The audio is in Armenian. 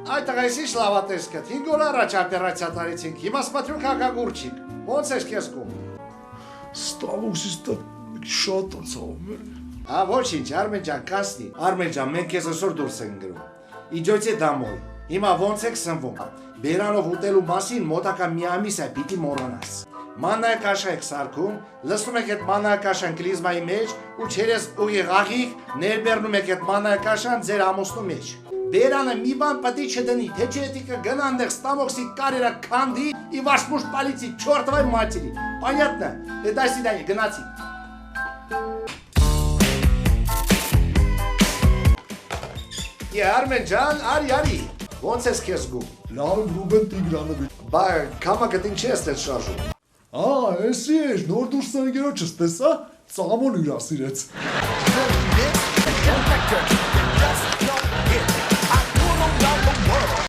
Այդ աղայսի շլավատեսկըտ, 5 օր առաջ ապերացիա տարեցինք, հիմա սպատրու կակագուրչիկ, ոնց ես կեսկում։ Ստավոքսիստը շատ ացավում էր։ Ոչինչ, Արմեն ջան, կասնի, Արմեն ջան, մենք քեզ այսօր դուրս ենք գրում, իջոյցե դամոյ, հիմա ոնց եք սնվում, բերանով ուտելու մասին մոտակա մի ամիս է պիտի մոռանաս։ Մաննակաշա եք սարքում, լսում եք այդ մաննակաշան կլիզմայի մեջ ու չերես ուղի աղիղ ներբեռնում եք այդ մաննակաշան ձեր ամուսնու մեջ։ Բերանը մի բան պատի չդնի, թե չէ էտիկը գնանդեղ ստամոքսի կարերա քանդի и ваш муж полиции чертовой матери. Понятно? До свидания, гнати. Արմեն ջան, արի, ոնց ես քեզ գում։ Լավ Ռուբեն Տիգրանովիչ։ Բա կամա գտին չես դες շարժում։ Էսի էր, նոր դուրս ընկերոջս տեսա, ծամոն հյուրասիրեց։